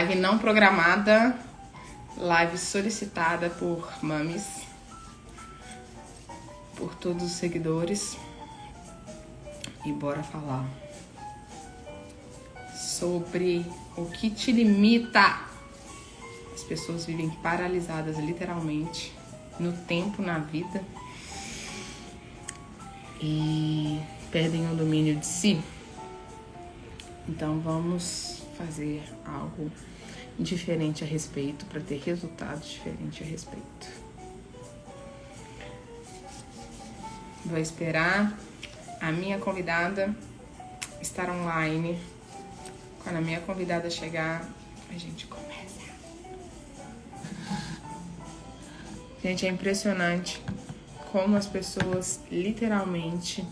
Live não programada, live solicitada por mames, por todos os seguidores. E bora falar sobre o que te limita. As pessoas vivem paralisadas literalmente no tempo, na vida, e perdem o domínio de si. Então vamos fazer algo diferente a respeito para ter resultados diferentes a respeito. Vou esperar a minha convidada estar online. Quando a minha convidada chegar, a gente começa. Gente, é impressionante como as pessoas literalmente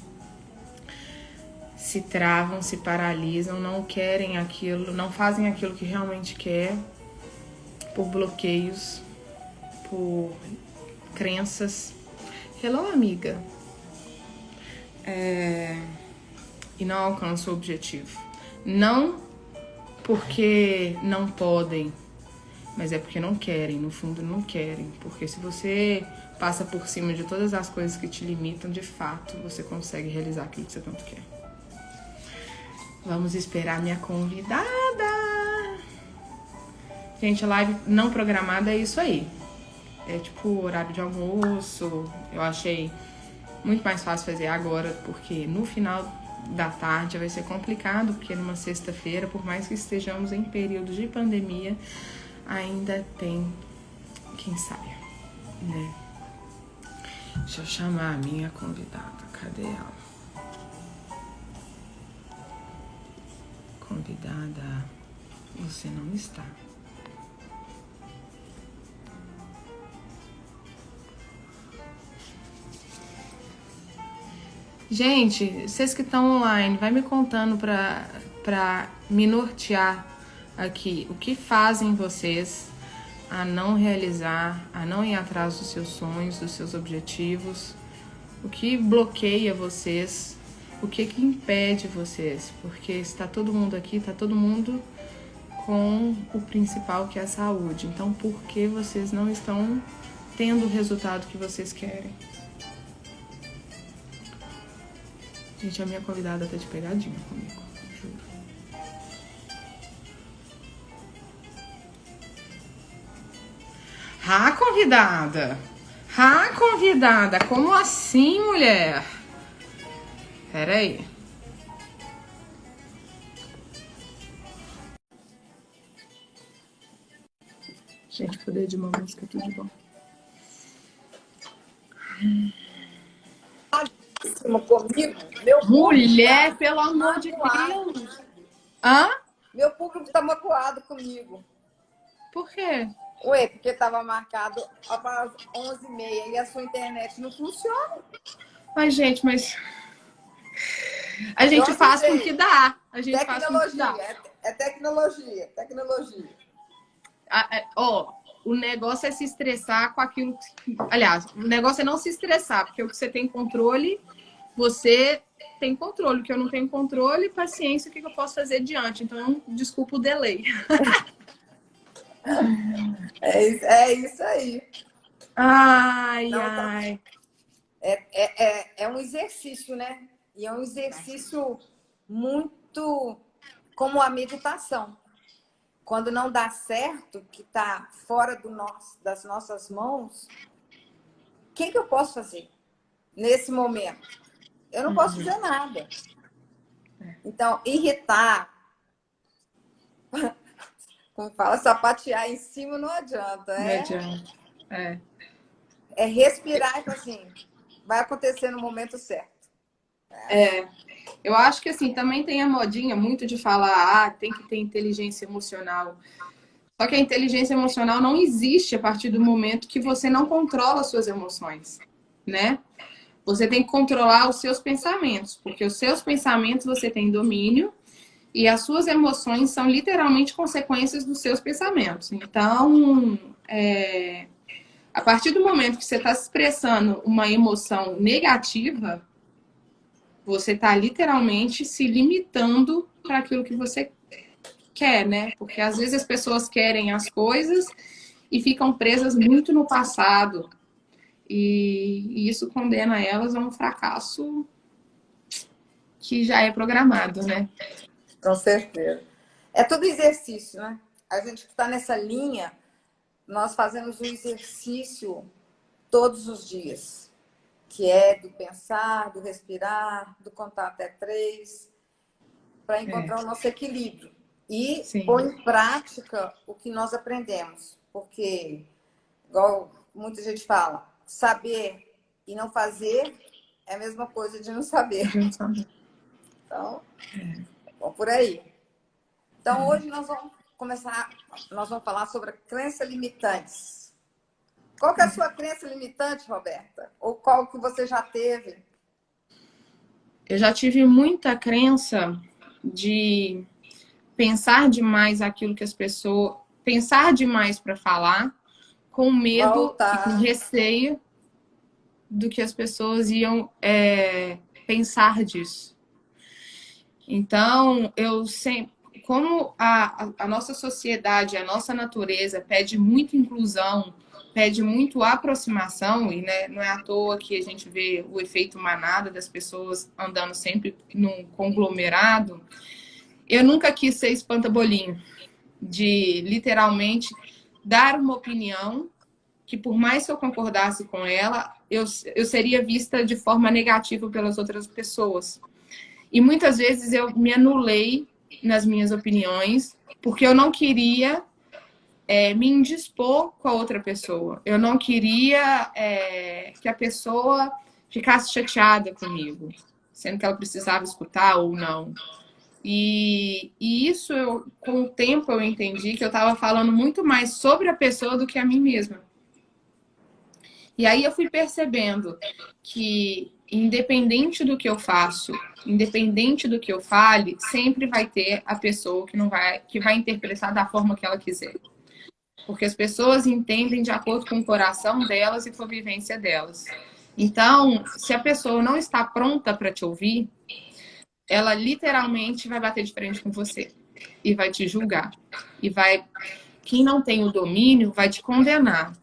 se travam, se paralisam, não querem aquilo, não fazem aquilo que realmente quer, por bloqueios, por crenças. Hello, amiga. E não alcançam o objetivo. Não porque não podem, mas é porque não querem, no fundo não querem. Porque se você passa por cima de todas as coisas que te limitam, de fato, você consegue realizar aquilo que você tanto quer. Vamos esperar minha convidada. Gente, a live não programada é isso aí. É tipo horário de almoço. Eu achei muito mais fácil fazer agora, porque no final da tarde vai ser complicado, porque numa sexta-feira, por mais que estejamos em período de pandemia, ainda tem quem saia, né? Deixa eu chamar a minha convidada. Cadê ela? Convidada, você não está. Gente, vocês que estão online, vai me contando pra me nortear aqui. O que fazem vocês a não realizar, a não ir atrás dos seus sonhos, dos seus objetivos? O que bloqueia vocês? O que impede vocês? Porque está todo mundo aqui, está todo mundo com o principal, que é a saúde. Então, por que vocês não estão tendo o resultado que vocês querem? Gente, a minha convidada tá de pegadinha comigo, juro. Convidada! Convidada! Como assim, mulher? Pera aí. Gente, poder de uma música, tudo de bom. Comigo, meu Mulher, pelo amor de Deus! Hã? Meu público tá magoado comigo. Por quê? Ué, porque tava marcado para as 11h30 e a sua internet não funciona. Ai, gente, mas a gente faz com que dá. A gente faz com que dá. É tecnologia, tecnologia. O negócio é se estressar com aquilo que... Aliás, o negócio é não se estressar, porque o que você tem controle, você tem controle. O que eu não tenho controle, paciência, o que eu posso fazer diante? Então, desculpa o delay. É isso aí. Ai. É um exercício, né? E é um exercício muito como a meditação. Quando não dá certo, que está fora das nossas mãos, o que eu posso fazer nesse momento? Eu não posso fazer nada. Então, irritar, como fala, sapatear em cima não adianta. Não adianta. É respirar e falar assim, vai acontecer no momento certo. Eu acho que assim, também tem a modinha muito de falar, tem que ter inteligência emocional. Só que a inteligência emocional não existe a partir do momento que você não controla as suas emoções, né? Você tem que controlar os seus pensamentos, porque os seus pensamentos você tem domínio e as suas emoções são literalmente consequências dos seus pensamentos. Então, a partir do momento que você está expressando uma emoção negativa, você está literalmente se limitando para aquilo que você quer, né? Porque às vezes as pessoas querem as coisas e ficam presas muito no passado. E isso condena elas a um fracasso que já é programado, né? Com certeza. É tudo exercício, né? A gente que está nessa linha, nós fazemos o exercício todos os dias, que é do pensar, do respirar, do contar até 3, para encontrar o nosso equilíbrio. E pôr Sim. em prática o que nós aprendemos. Porque, igual muita gente fala, saber e não fazer é a mesma coisa de não saber. Então, vamos por aí. Então, hoje nós vamos falar sobre a crença limitantes. Qual que é a sua crença limitante, Roberta? Ou qual que você já teve? Eu já tive muita crença de pensar demais aquilo que as pessoas... Pensar demais para falar, com medo e com receio do que as pessoas iam pensar disso. Então, eu sempre... Como a nossa sociedade, a nossa natureza pede muita inclusão, pede muito aproximação, e né, não é à toa que a gente vê o efeito manada das pessoas andando sempre num conglomerado, eu nunca quis ser espanta-bolinho, de literalmente dar uma opinião que, por mais que eu concordasse com ela, eu seria vista de forma negativa pelas outras pessoas. E muitas vezes eu me anulei nas minhas opiniões, porque eu não queria me indispor com a outra pessoa. Eu não queria que a pessoa ficasse chateada comigo, sendo que ela precisava escutar ou não. E isso, com o tempo, eu entendi que eu estava falando muito mais sobre a pessoa do que a mim mesma. E aí eu fui percebendo que, independente do que eu faço, independente do que eu fale, sempre vai ter a pessoa que vai interpretar da forma que ela quiser. Porque as pessoas entendem de acordo com o coração delas e com a vivência delas. Então, se a pessoa não está pronta para te ouvir, ela literalmente vai bater de frente com você e vai te julgar. Quem não tem o domínio vai te condenar.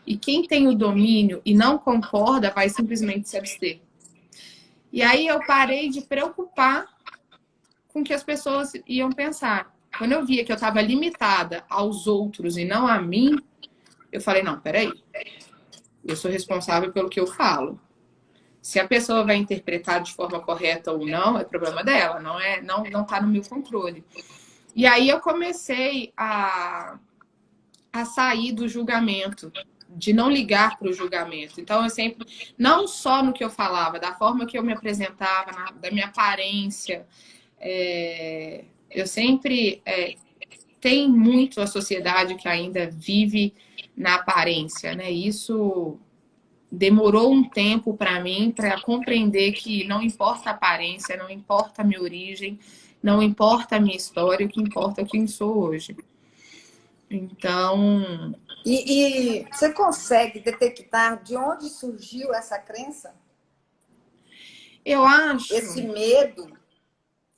E quem tem o domínio e não concorda vai simplesmente se abster. E aí eu parei de preocupar com o que as pessoas iam pensar. Quando eu via que eu estava limitada aos outros e não a mim, eu falei, não, peraí. Eu sou responsável pelo que eu falo. Se a pessoa vai interpretar de forma correta ou não, é problema dela, não tá no meu controle. E aí eu comecei a sair do julgamento, de não ligar para o julgamento. Então, eu sempre, não só no que eu falava, da forma que eu me apresentava, da minha aparência, eu sempre... tem muito a sociedade que ainda vive na aparência, né? Isso demorou um tempo para mim para compreender que não importa a aparência, não importa a minha origem, não importa a minha história, o que importa é quem sou hoje. Então... E você consegue detectar de onde surgiu essa crença? Eu acho... Esse medo?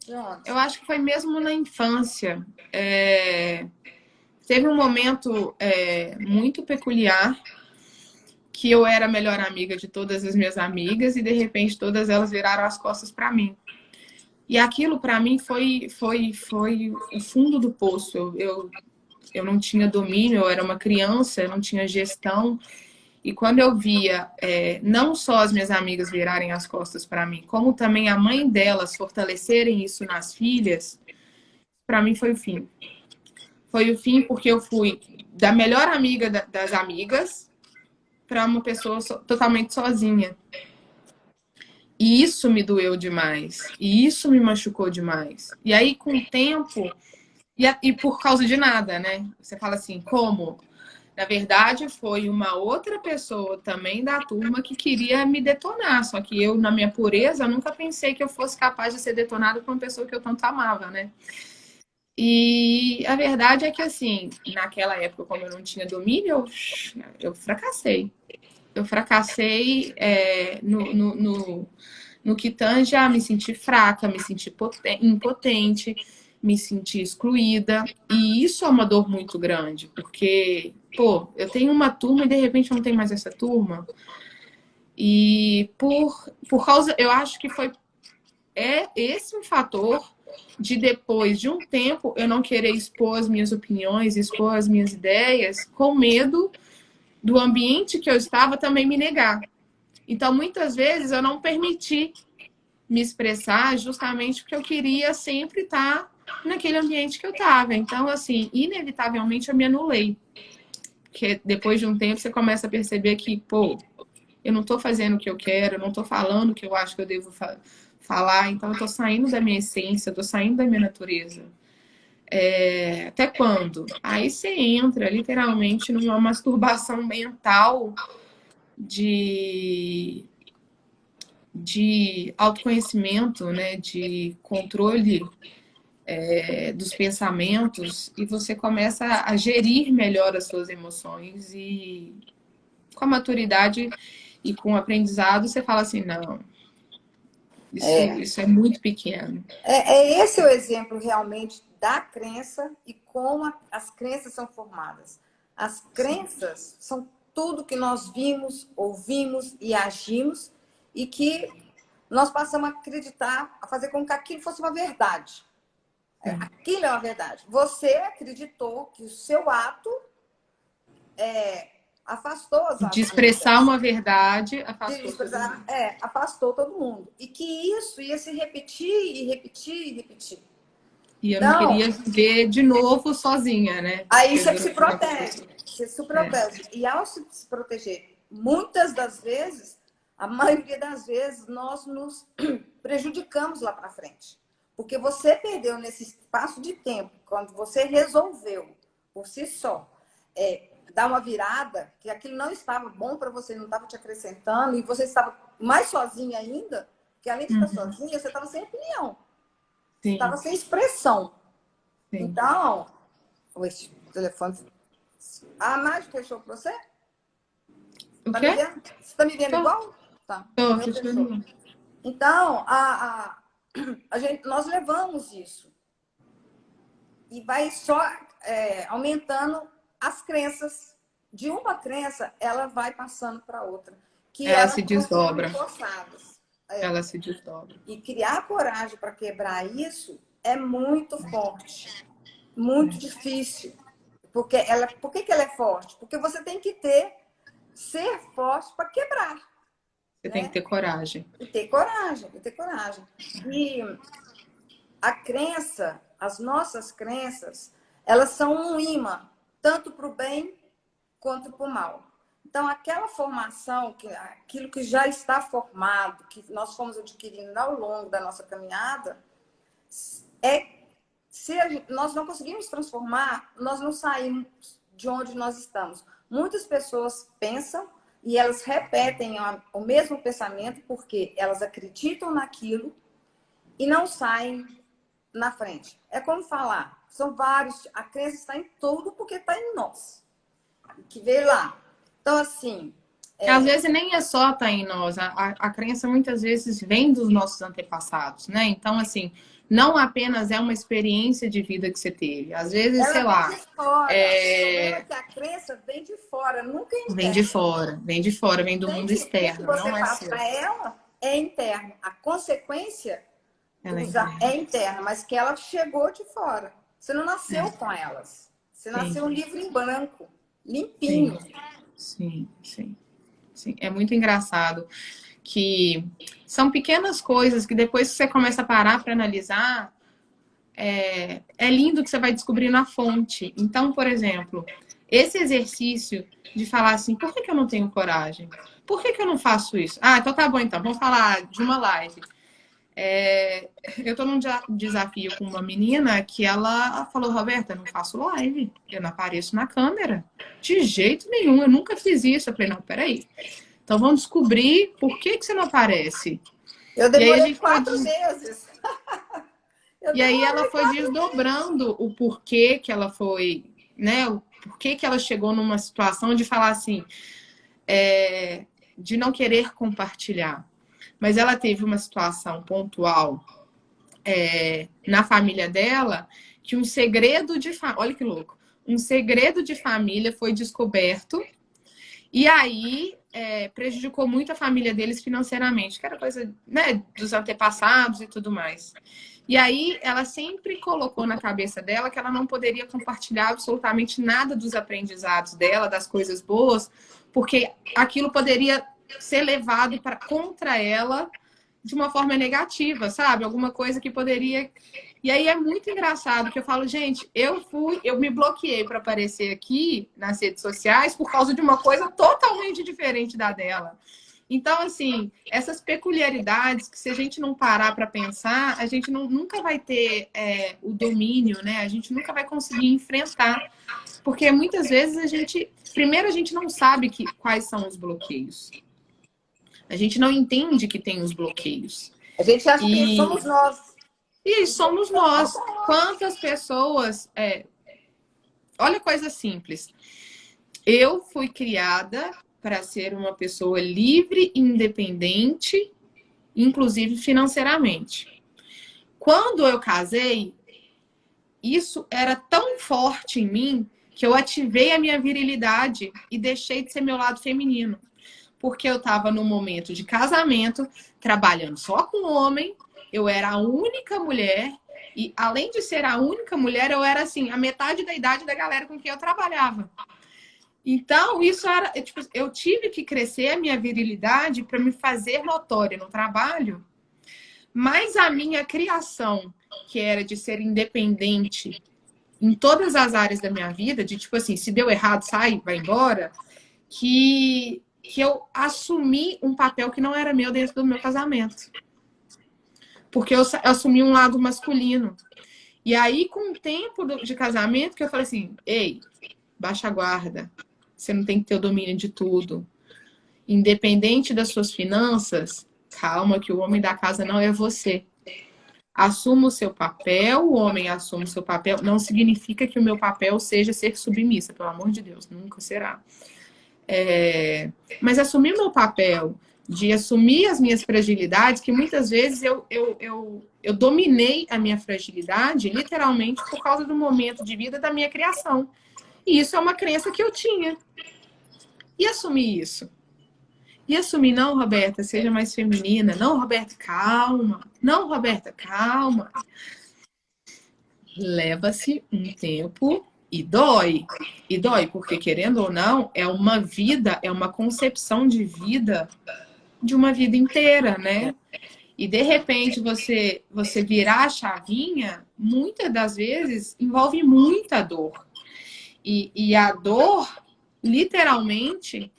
De onde? Eu acho que foi mesmo na infância. Teve um momento muito peculiar que eu era a melhor amiga de todas as minhas amigas e, de repente, todas elas viraram as costas para mim. E aquilo, para mim, foi o fundo do poço. Eu não tinha domínio, eu era uma criança, eu não tinha gestão. E quando eu via não só as minhas amigas virarem as costas para mim, como também a mãe delas fortalecerem isso nas filhas, para mim foi o fim. Foi o fim porque eu fui da melhor amiga das amigas para uma pessoa totalmente sozinha. E isso me doeu demais. E isso me machucou demais. E aí, com o tempo... E por causa de nada, né? Você fala assim, como? Na verdade, foi uma outra pessoa também da turma que queria me detonar. Só que eu, na minha pureza, nunca pensei que eu fosse capaz de ser detonada por uma pessoa que eu tanto amava, né? E a verdade é que, assim, naquela época, como eu não tinha domínio, eu fracassei. Eu fracassei no que tange a me sentir fraca, me sentir impotente, me sentir excluída. E isso é uma dor muito grande, porque, pô, eu tenho uma turma e de repente não tem mais essa turma. E por causa, eu acho que esse um fator de depois de um tempo eu não querer expor as minhas opiniões, expor as minhas ideias, com medo do ambiente que eu estava também me negar. Então, muitas vezes eu não permiti me expressar justamente porque eu queria sempre estar naquele ambiente que eu estava. Então, assim, inevitavelmente eu me anulei. Porque depois de um tempo você começa a perceber que, pô, eu não estou fazendo o que eu quero, eu não estou falando o que eu acho que eu devo falar, então eu estou saindo da minha essência, eu estou saindo da minha natureza. Até quando? Aí você entra literalmente numa masturbação mental de autoconhecimento, né, de controle dos pensamentos, e você começa a gerir melhor as suas emoções, e com a maturidade e com o aprendizado você fala assim, não, isso é muito pequeno. Esse o exemplo realmente da crença e como as crenças são formadas. As crenças são tudo que nós vimos, ouvimos e agimos e que nós passamos a acreditar, a fazer com que aquilo fosse uma verdade. Aquilo é uma verdade. Você acreditou que o seu ato afastou as de expressar uma verdade, afastou todo mundo. E que isso ia se repetir e repetir e repetir. E eu não queria viver de novo sozinha, né? Aí você se protege. Você se protege. E ao se proteger, muitas das vezes, a maioria das vezes, nós nos prejudicamos lá para frente. Porque você perdeu nesse espaço de tempo, quando você resolveu, por si só, dar uma virada, que aquilo não estava bom para você, não estava te acrescentando, e você estava mais sozinha ainda, que além de estar sozinha, você estava sem opinião. Você estava sem expressão. Sim. Então, esse telefone... A Nádia fechou para você? O quê? Você está me vendo igual? Tá. Então, nós levamos isso. E vai só aumentando as crenças. De uma crença, ela vai passando para outra. Que ela se desdobra. Ela se desdobra. E criar coragem para quebrar isso é muito forte. Muito difícil. Por que ela é forte? Porque você tem que ser forte para quebrar. Você tem que ter coragem. E ter coragem. E a crença, as nossas crenças, elas são um imã, tanto para o bem quanto para o mal. Então, aquela formação, aquilo que já está formado, que nós fomos adquirindo ao longo da nossa caminhada, se nós não conseguimos transformar, nós não saímos de onde nós estamos. Muitas pessoas pensam e elas repetem o mesmo pensamento porque elas acreditam naquilo e não saem na frente. É como falar, são vários, a crença está em tudo porque está em nós. Que veio lá. Então, assim... Às vezes nem é só tá em nós, a crença muitas vezes vem dos nossos antepassados, né? Então, assim, não apenas é uma experiência de vida que você teve. Às vezes, ela sei lá... Vem de fora. Que a crença vem de fora, nunca é interna. Vem de fora, vem do mundo externo. O que você faz para ela é interno. A consequência é interna, mas que ela chegou de fora. Você não nasceu com elas. Você nasceu um livro em branco, limpinho. Sim. É muito engraçado que são pequenas coisas que depois que você começa a parar para analisar, é lindo que você vai descobrir na fonte. Então, por exemplo, esse exercício de falar assim, por que eu não tenho coragem? Por que eu não faço isso? Ah, então tá bom, então. Vamos falar de uma live. Eu tô num desafio com uma menina que ela falou, Roberta, eu não faço live, eu não apareço na câmera. De jeito nenhum, eu nunca fiz isso. Eu falei, não, peraí. Então vamos descobrir por que você não aparece. Eu demorei 4 meses. E aí ela foi desdobrando o porquê que ela foi, né? O porquê que ela chegou numa situação de falar assim, de não querer compartilhar. Mas ela teve uma situação pontual na família dela que um segredo de família, olha que louco, um segredo de família foi descoberto e aí prejudicou muito a família deles financeiramente, que era coisa, né, dos antepassados e tudo mais. E aí ela sempre colocou na cabeça dela que ela não poderia compartilhar absolutamente nada dos aprendizados dela, das coisas boas, porque aquilo poderia ser levado contra ela de uma forma negativa, sabe? Alguma coisa que poderia. E aí é muito engraçado que eu falo, gente, eu me bloqueei para aparecer aqui nas redes sociais por causa de uma coisa totalmente diferente da dela. Então, assim, essas peculiaridades que se a gente não parar para pensar, a gente nunca vai ter o domínio, né? A gente nunca vai conseguir enfrentar. Porque muitas vezes primeiro a gente não sabe quais são os bloqueios. A gente não entende que tem os bloqueios. A gente acha que somos nós. E somos nós. Quantas pessoas... Olha coisa simples. Eu fui criada para ser uma pessoa livre e independente, inclusive financeiramente. Quando eu casei, isso era tão forte em mim que eu ativei a minha virilidade e deixei de ser meu lado feminino. Porque eu estava num momento de casamento, trabalhando só com homem, eu era a única mulher, e além de ser a única mulher, eu era assim, a metade da idade da galera com quem eu trabalhava. Então, isso era, tipo, eu tive que crescer a minha virilidade para me fazer notória no trabalho, mas a minha criação, que era de ser independente em todas as áreas da minha vida, de tipo assim, se deu errado, sai, vai embora, que eu assumi um papel que não era meu dentro do meu casamento. Porque eu assumi um lado masculino. E aí, com o tempo de casamento, que eu falei assim, ei, baixa a guarda. Você não tem que ter o domínio de tudo. Independente das suas finanças, calma, que o homem da casa não é você. Assuma o seu papel, o homem assume o seu papel. Não significa que o meu papel seja ser submissa, pelo amor de Deus, nunca será. Mas assumir o meu papel de assumir as minhas fragilidades, que muitas vezes eu dominei a minha fragilidade, literalmente, por causa do momento de vida da minha criação. E isso é uma crença que eu tinha. E assumir isso. E assumir, não, Roberta, seja mais feminina. Não, Roberta, calma. Não, Roberta, calma. Leva-se um tempo e dói. E dói, porque querendo ou não, é uma vida, é uma concepção de vida, de uma vida inteira, né? E de repente você virar a chavinha, muitas das vezes envolve muita dor. E a dor, literalmente,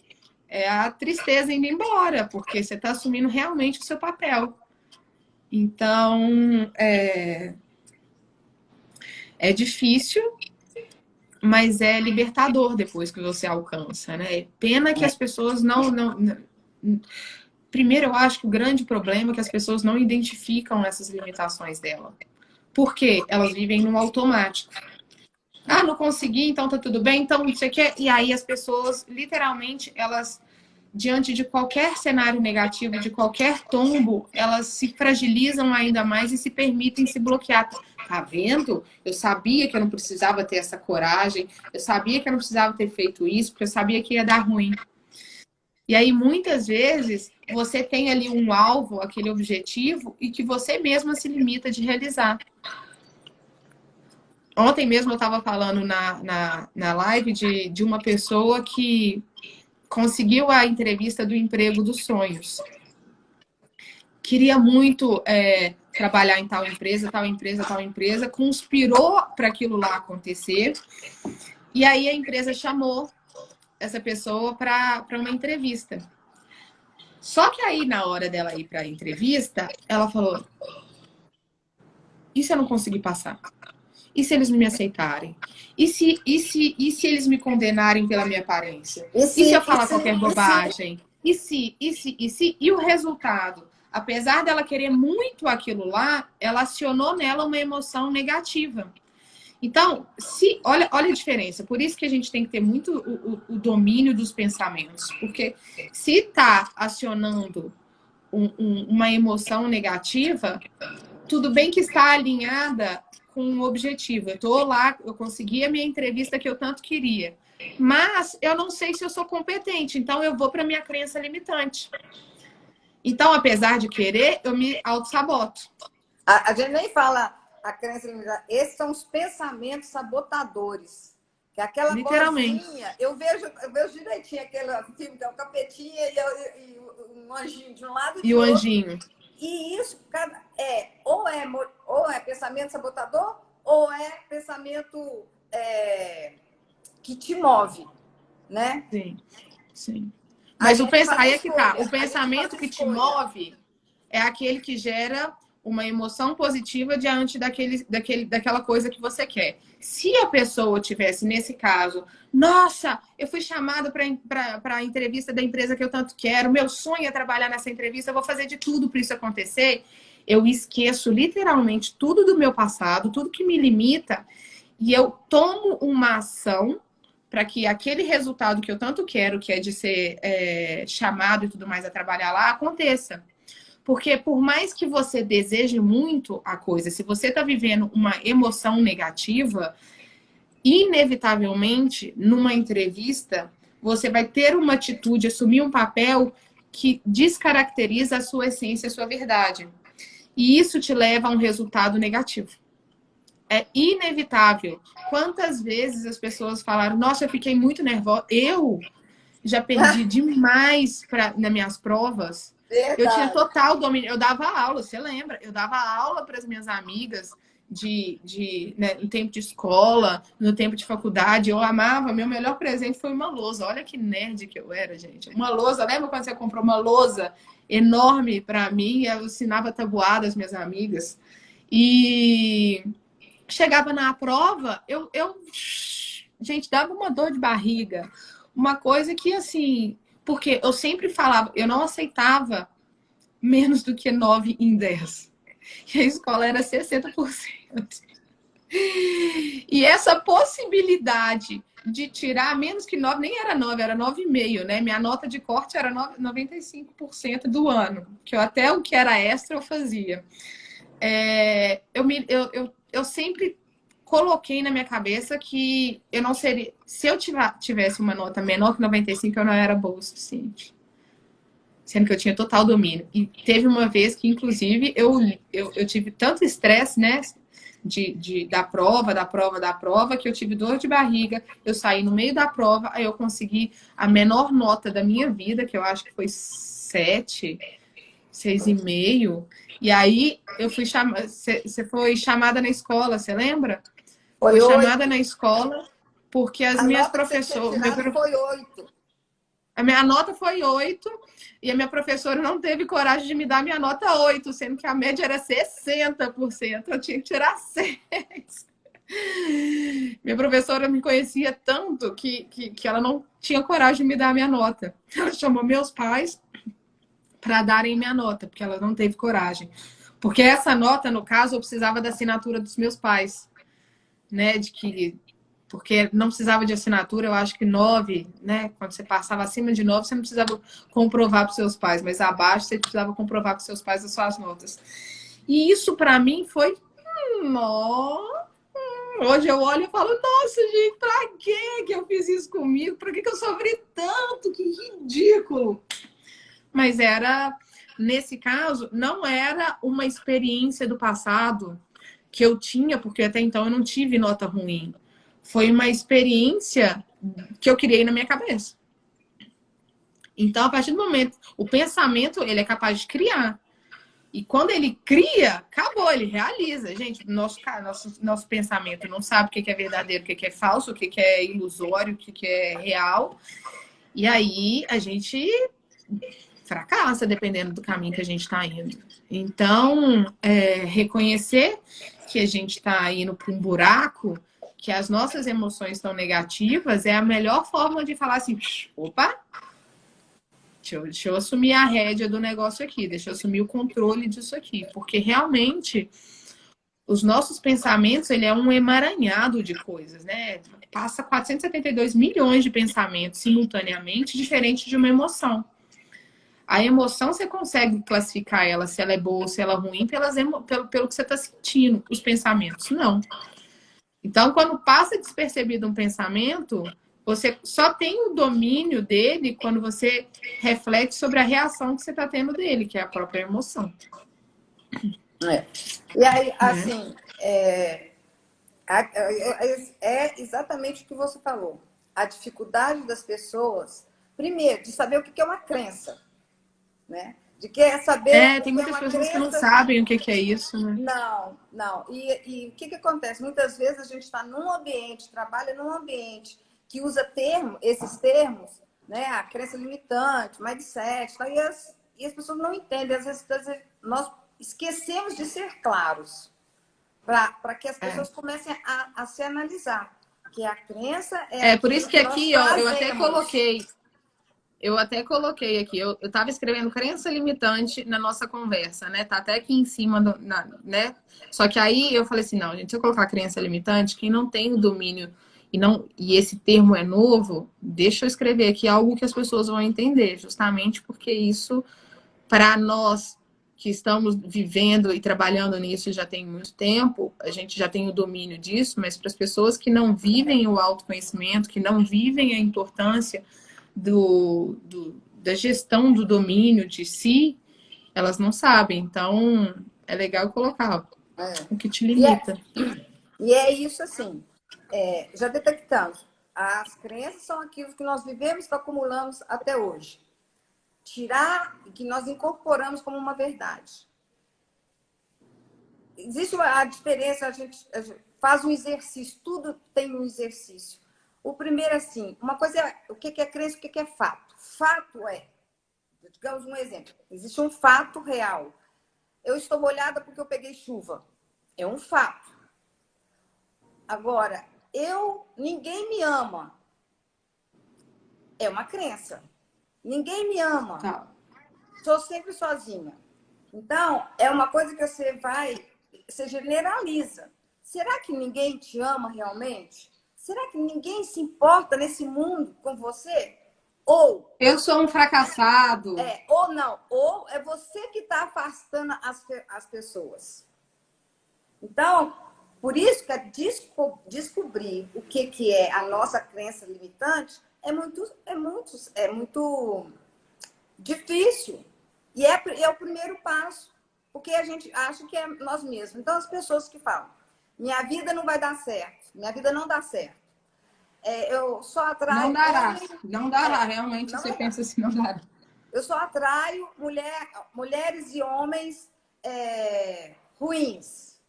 é a tristeza indo embora, porque você está assumindo realmente o seu papel. Então, é difícil, mas é libertador depois que você alcança, né? Pena que as pessoas não... Primeiro, eu acho que o grande problema é que as pessoas não identificam essas limitações dela. Por quê? Elas vivem no automático. Ah, não consegui, então tá tudo bem, então não sei o quê. E aí as pessoas, literalmente, elas, diante de qualquer cenário negativo, de qualquer tombo, elas se fragilizam ainda mais e se permitem se bloquear. Tá vendo? Eu sabia que eu não precisava ter essa coragem, eu sabia que eu não precisava ter feito isso, porque eu sabia que ia dar ruim. E aí, muitas vezes, você tem ali um alvo, aquele objetivo, e que você mesma se limita de realizar. Ontem mesmo eu estava falando na live de uma pessoa que conseguiu a entrevista do emprego dos sonhos. Queria muito trabalhar em tal empresa, conspirou para aquilo lá acontecer. E aí a empresa chamou essa pessoa para uma entrevista. Só que aí, na hora dela ir para a entrevista, ela falou: e se eu não conseguir passar? E se eles não me aceitarem? E se eles me condenarem pela minha aparência? E se eu falar qualquer bobagem? E se? E o resultado? Apesar dela querer muito aquilo lá, ela acionou nela uma emoção negativa. Então, olha a diferença. Por isso que a gente tem que ter muito o domínio dos pensamentos. Porque se está acionando uma emoção negativa, tudo bem que está alinhada com um objetivo. Eu tô lá, eu consegui a minha entrevista que eu tanto queria. Mas eu não sei se eu sou competente, então eu vou para minha crença limitante. Então, apesar de querer, eu me auto-saboto. A gente nem fala a crença limitante. Esses são os pensamentos sabotadores. Que é aquela Literalmente. vozinha, eu vejo direitinho aquele filme que é o Capetinha e um anjinho de um lado e E do o outro. anjinho. E isso ou é pensamento sabotador ou é pensamento que te move, né? Sim, sim. Mas aí é que tá. O A gente pensamento faz que te escolha. move é aquele que gera uma emoção positiva diante daquela coisa que você quer. Se a pessoa tivesse, nesse caso, nossa, eu fui chamada para a entrevista da empresa que eu tanto quero, meu sonho é trabalhar nessa entrevista, eu vou fazer de tudo para isso acontecer, eu esqueço literalmente tudo do meu passado, tudo que me limita, e eu tomo uma ação para que aquele resultado que eu tanto quero, que é de ser chamado e tudo mais a trabalhar lá, aconteça. Porque por mais que você deseje muito a coisa, se você está vivendo uma emoção negativa, inevitavelmente, numa entrevista, você vai ter uma atitude, assumir um papel que descaracteriza a sua essência, a sua verdade. E isso te leva a um resultado negativo. É inevitável. Quantas vezes as pessoas falaram, nossa, eu fiquei muito nervosa. Eu já perdi demais nas minhas provas. Verdade. Eu tinha total domínio. Eu dava aula, você lembra? Eu dava aula para as minhas amigas né, no tempo de escola, no tempo de faculdade. Eu amava. Meu melhor presente foi uma lousa. Olha que nerd que eu era, gente. Uma lousa. Lembra quando você comprou uma lousa enorme para mim? Eu ensinava tabuada às minhas amigas. E chegava na prova, gente, dava uma dor de barriga. Uma coisa que, assim, porque eu sempre falava, eu não aceitava menos do que 9 em 10. E a escola era 60%. E essa possibilidade de tirar menos que 9, nem era 9, era 9,5, né? Minha nota de corte era 95% do ano, que até o que era extra eu fazia. Eu sempre coloquei na minha cabeça que eu não seria... Se eu tivesse uma nota menor que 95, eu não era boa o suficiente. Sendo que eu tinha total domínio. E teve uma vez que, inclusive, eu tive tanto estresse, né? Da prova, que eu tive dor de barriga. Eu saí no meio da prova, aí eu consegui a menor nota da minha vida, que eu acho que foi 7, 6,5. E aí eu fui chamada. Você foi chamada na escola, você lembra? Foi chamada na escola porque as minhas professoras... Foi 8. A minha nota foi 8 e a minha professora não teve coragem de me dar minha nota 8, sendo que a média era 60%. Eu tinha que tirar 6. Minha professora me conhecia tanto que ela não tinha coragem de me dar a minha nota. Ela chamou meus pais para darem minha nota, porque ela não teve coragem. Porque essa nota, no caso, eu precisava da assinatura dos meus pais. Né, porque não precisava de assinatura, eu acho que 9, né? Quando você passava acima de 9, você não precisava comprovar para os seus pais, mas abaixo você precisava comprovar para os seus pais as suas notas. E isso para mim foi hoje eu olho e falo, nossa, gente, pra que eu fiz isso comigo? Por que eu sofri tanto? Que ridículo! Mas nesse caso, não era uma experiência do passado que eu tinha, porque até então eu não tive nota ruim. Foi uma experiência que eu criei na minha cabeça. Então, a partir do momento, o pensamento, ele é capaz de criar. E quando ele cria, acabou, ele realiza. Gente, nosso pensamento não sabe o que é verdadeiro, o que é falso, o que é ilusório, o que é real. E aí, a gente fracassa, dependendo do caminho que a gente está indo. Então, reconhecer que a gente está indo para um buraco, que as nossas emoções estão negativas, é a melhor forma de falar assim, opa, deixa eu assumir a rédea do negócio aqui, deixa eu assumir o controle disso aqui, porque realmente os nossos pensamentos, ele é um emaranhado de coisas, né? Passa 472 milhões de pensamentos simultaneamente, diferente de uma emoção. A emoção você consegue classificar ela, se ela é boa ou se ela é ruim, pelo que você está sentindo. Os pensamentos, não. Então, quando passa despercebido um pensamento, você só tem o domínio dele quando você reflete sobre a reação que você está tendo dele, que é a própria emoção. É. E aí, Né? assim, é exatamente o que você falou. A dificuldade das pessoas, primeiro, de saber o que é uma crença, né? De que saber o Tem que é muitas uma pessoas que não crença. sabem o que é isso, né? Não, não. E o que acontece? Muitas vezes a gente está num ambiente, trabalha num ambiente que usa esses termos, né? A crença limitante, mindset, tá? E as pessoas não entendem. Às vezes nós esquecemos de ser claros para que as pessoas comecem a se analisar. Que a crença é Por isso aquilo que que nós aqui, ó, eu até trazemos. coloquei aqui, eu estava escrevendo crença limitante na nossa conversa, né? Tá até aqui em cima, né? Só que aí eu falei assim, não, gente, se eu colocar crença limitante, quem não tem o domínio e esse termo é novo, deixa eu escrever aqui algo que as pessoas vão entender, justamente porque isso, para nós que estamos vivendo e trabalhando nisso já tem muito tempo, a gente já tem o domínio disso, mas para as pessoas que não vivem o autoconhecimento, que não vivem a importância da gestão do domínio de si, elas não sabem. Então, é legal colocar o que te E é, limita. e é isso assim, já detectamos. As crenças são aquilo que nós vivemos e acumulamos até hoje. Tirar e que nós incorporamos como uma verdade. Existe a diferença, a gente faz um exercício, tudo tem um exercício. O primeiro, assim, uma coisa é o que é crença, o que é fato. Fato é, digamos um exemplo, existe um fato real. Eu estou molhada porque eu peguei chuva. É um fato. Agora, ninguém me ama. É uma crença. Ninguém me ama. Tá. Sou sempre sozinha. Então, é uma coisa que você generaliza. Será que ninguém te ama realmente? Será que ninguém se importa nesse mundo com você? Ou Eu sou um fracassado. ou não, ou é você que está afastando as pessoas. Então, por isso que descobrir o que é a nossa crença limitante é muito difícil. E é o primeiro passo, porque a gente acha que é nós mesmos. Então, as pessoas que falam, minha vida não vai dar certo, minha vida não dá certo. Eu só Não atraio dará. homem. Não dará. Realmente, Não você vai dar. pensa assim, não dará. Eu só atraio mulheres e homens ruins.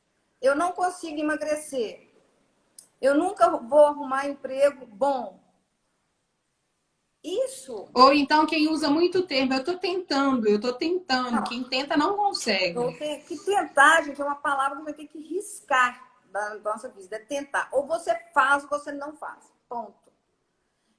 Eu não consigo emagrecer. Eu nunca vou arrumar emprego bom. Isso. Ou então quem usa muito termo, eu tô tentando. Quem tenta não consegue. Que tentar, gente, é uma palavra que vai ter que riscar da nossa vida. É tentar. Ou você faz ou você não faz. Ponto.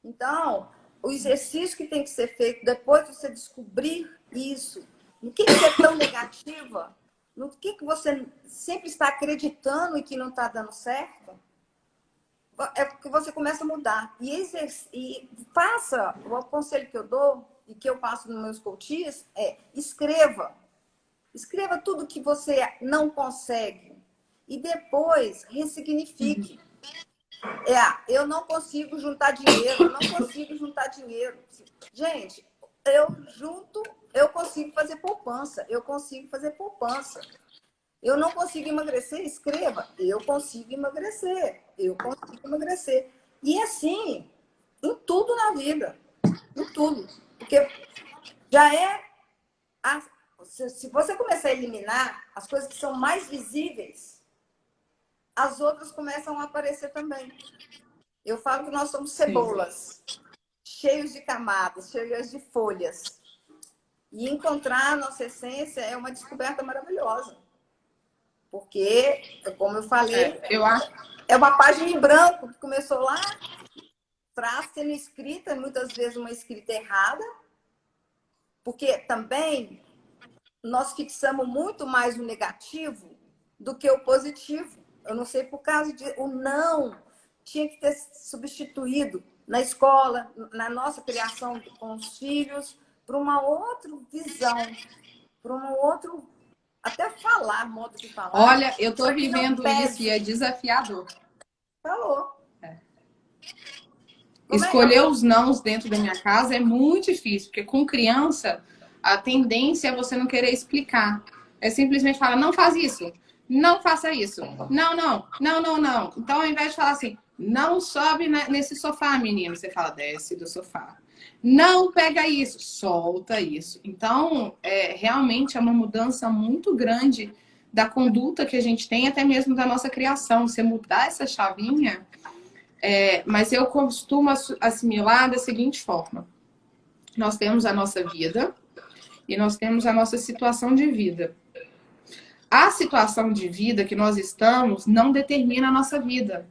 Então, o exercício que tem que ser feito depois de você descobrir isso, no que você é tão negativa, no que você sempre está acreditando e que não está dando certo, é que você começa a mudar. E faça, o conselho que eu dou e que eu passo nos meus coaches é escreva. Escreva tudo que você não consegue e depois ressignifique. Eu não consigo juntar dinheiro, eu não consigo juntar dinheiro. Gente, eu consigo fazer poupança, eu consigo fazer poupança. Eu não consigo emagrecer, escreva, eu consigo emagrecer, eu consigo emagrecer. E assim, em tudo na vida, em tudo. Porque já se você começar a eliminar as coisas que são mais visíveis, as outras começam a aparecer também. Eu falo que nós somos cebolas, cheios de camadas, cheios de folhas. E encontrar a nossa essência é uma descoberta maravilhosa. Porque, como eu falei, Eu acho. é uma página em branco que começou lá atrás, sendo escrita, muitas vezes uma escrita errada, porque também nós fixamos muito mais o negativo do que o positivo. Eu não sei, por causa de o não tinha que ter substituído na escola, na nossa criação com os filhos, para uma outra visão, para um outro, até falar, modo de falar. Olha, eu tô Para que não vivendo isso pese. e é desafiador. Falou. Como é? Escolher os nãos dentro da minha casa é muito difícil, porque com criança a tendência é você não querer explicar. É simplesmente falar, não faz isso, não faça isso, não, não, não, não, não. Então, ao invés de falar assim, não sobe nesse sofá, menino, você fala, desce do sofá. Não pega isso, solta isso. Então, realmente é uma mudança muito grande da conduta que a gente tem, até mesmo da nossa criação. Você mudar essa chavinha. Mas eu costumo assimilar da seguinte forma. Nós temos a nossa vida e nós temos a nossa situação de vida. A situação de vida que nós estamos não determina a nossa vida.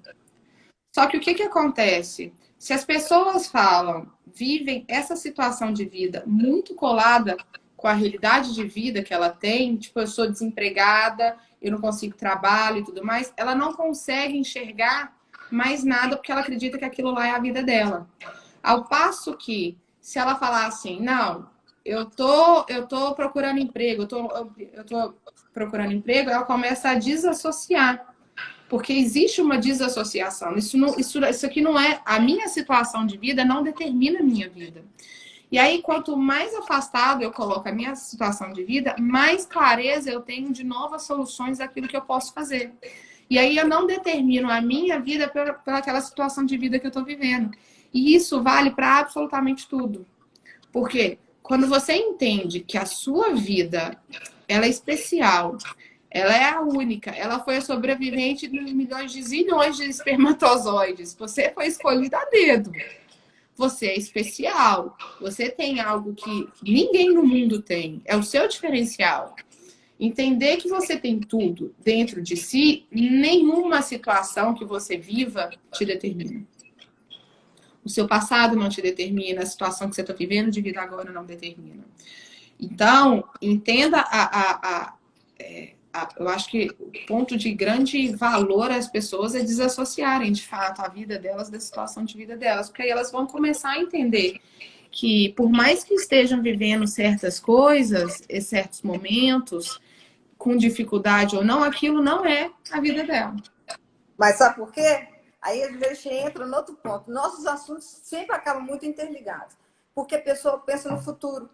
Só que o que acontece? Se as pessoas vivem essa situação de vida muito colada com a realidade de vida que ela tem, tipo, eu sou desempregada, eu não consigo trabalho e tudo mais, ela não consegue enxergar mais nada porque ela acredita que aquilo lá é a vida dela. Ao passo que, se ela falar assim, não, eu tô procurando emprego, eu tô procurando emprego, ela começa a desassociar. Porque existe uma desassociação. Isso aqui não é... A minha situação de vida não determina a minha vida. E aí, quanto mais afastado eu coloco a minha situação de vida, mais clareza eu tenho de novas soluções daquilo que eu posso fazer. E aí eu não determino a minha vida pelaquela situação de vida que eu estou vivendo. E isso vale para absolutamente tudo. Porque quando você entende que a sua vida, ela é especial, ela é a única, ela foi a sobrevivente de milhões de zilhões de espermatozoides, você foi escolhida a dedo. Você é especial, você tem algo que ninguém no mundo tem, é o seu diferencial. Entender que você tem tudo dentro de si, nenhuma situação que você viva te determina. O seu passado não te determina, a situação que você está vivendo de vida agora não determina. Então, entenda eu acho que o ponto de grande valor às pessoas é desassociarem, de fato, a vida delas da situação de vida delas, porque aí elas vão começar a entender que, por mais que estejam vivendo certas coisas, em certos momentos, com dificuldade ou não, aquilo não é a vida dela. Mas sabe por quê? Aí a gente entra no outro ponto. Nossos assuntos sempre acabam muito interligados. Porque a pessoa pensa no futuro.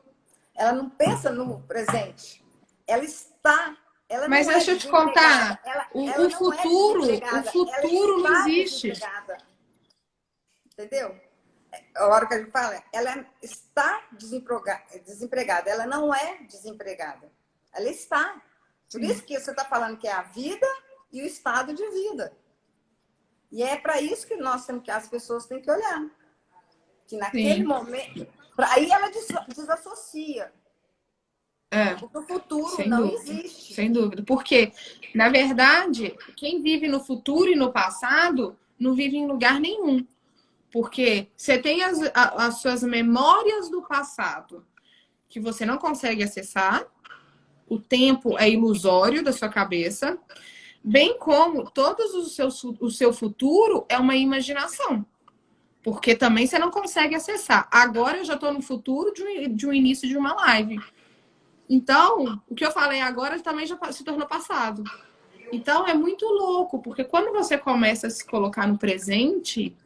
Ela não pensa no presente. Ela está... Ela Mas não deixa eu te contar. O futuro não existe. Entendeu? A hora que a gente fala, ela está desempregada. Ela não é desempregada. Ela está. Por isso que você está falando que é a vida e o estado de vida. E é para isso que as pessoas têm que olhar. Que naquele momento... Aí ela desassocia. Porque o futuro não existe. Sem dúvida. Porque, na verdade, quem vive no futuro e no passado não vive em lugar nenhum. Porque você tem as suas memórias do passado que você não consegue acessar. O tempo é ilusório da sua cabeça. Bem como o seu futuro é uma imaginação. Porque também você não consegue acessar. Agora eu já estou no futuro de um início de uma live. Então, o que eu falei agora também já se tornou passado. Então, é muito louco, porque quando você começa a se colocar no presente,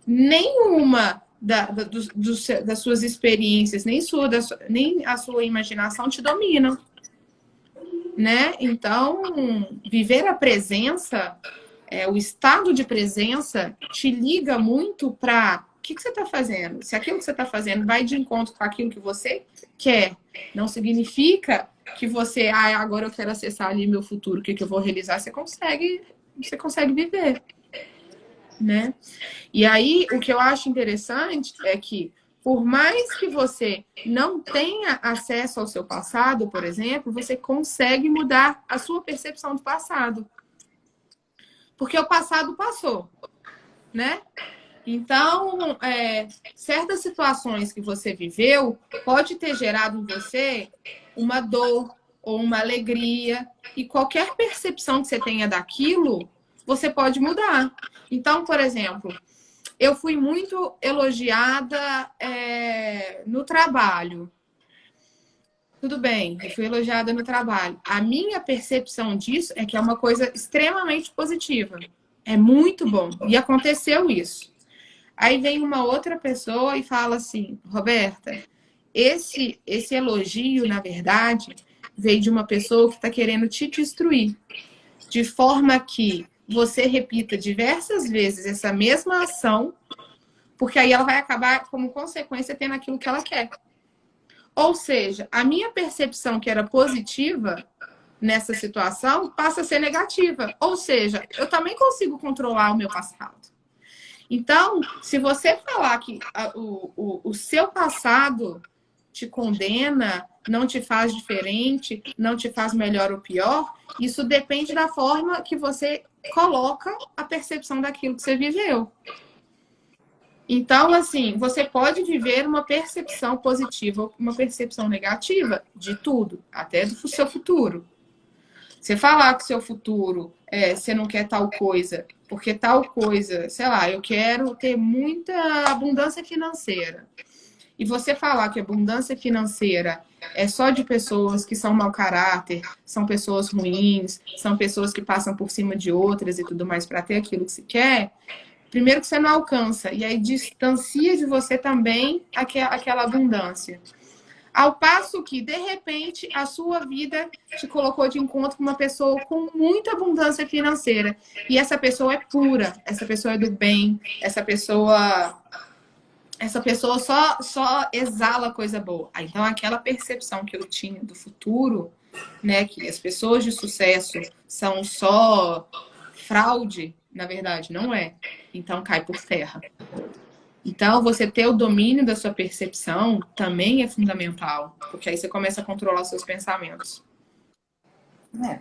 nenhuma das suas experiências, nem a sua imaginação te dominam. Né? Então, viver a presença, o estado de presença, te liga muito para o que você está fazendo. Se aquilo que você está fazendo vai de encontro com aquilo que você quer, não significa que você, agora eu quero acessar ali meu futuro, o que eu vou realizar, você consegue viver, né? E aí, o que eu acho interessante é que, por mais que você não tenha acesso ao seu passado, por exemplo, você consegue mudar a sua percepção do passado. Porque o passado passou, né? Então, certas situações que você viveu pode ter gerado em você uma dor ou uma alegria. E qualquer percepção que você tenha daquilo, você pode mudar. Então, por exemplo, eu fui muito elogiada no trabalho. tudo bem, eu fui elogiada no trabalho. A minha percepção disso é que é uma coisa extremamente positiva. É muito bom. E aconteceu isso. Aí vem uma outra pessoa e fala assim, Roberta, esse elogio, na verdade, veio de uma pessoa que está querendo te destruir. De forma que você repita diversas vezes essa mesma ação, porque aí ela vai acabar, como consequência, tendo aquilo que ela quer. Ou seja, a minha percepção que era positiva nessa situação passa a ser negativa. Ou seja, eu também consigo controlar o meu passado. Então, se você falar que o seu passado te condena, não te faz diferente, não te faz melhor ou pior, isso depende da forma que você coloca a percepção daquilo que você viveu. Então, assim, você pode viver uma percepção positiva ou uma percepção negativa de tudo, até do seu futuro. Você falar que seu futuro você não quer tal coisa, porque tal coisa, sei lá, eu quero ter muita abundância financeira. E você falar que abundância financeira é só de pessoas que são mau caráter, são pessoas ruins, são pessoas que passam por cima de outras e tudo mais para ter aquilo que se quer, primeiro que você não alcança, e aí distancia de você também aquela abundância. Ao passo que, de repente, a sua vida te colocou de encontro com uma pessoa com muita abundância financeira. E essa pessoa é pura, essa pessoa é do bem, essa pessoa só exala coisa boa. Então, aquela percepção que eu tinha do futuro, né, que as pessoas de sucesso são só fraude, na verdade, não é. Então, cai por terra. Então, você ter o domínio da sua percepção também é fundamental, porque aí você começa a controlar os seus pensamentos. É.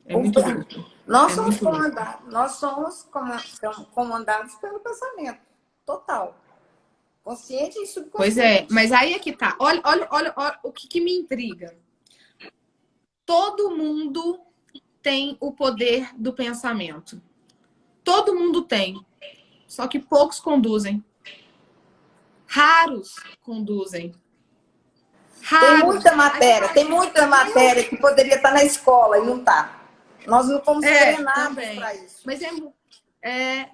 É muito louco. Nós É somos muito louco. comandados, nós somos comandados pelo pensamento, total. Consciente e subconsciente. Pois é, mas aí é que tá. Olha o que me intriga. Todo mundo tem o poder do pensamento. Todo mundo tem. Só que poucos conduzem. Raros conduzem. Raros. Tem muita matéria que poderia estar na escola e não está. Nós não fomos treinados para isso.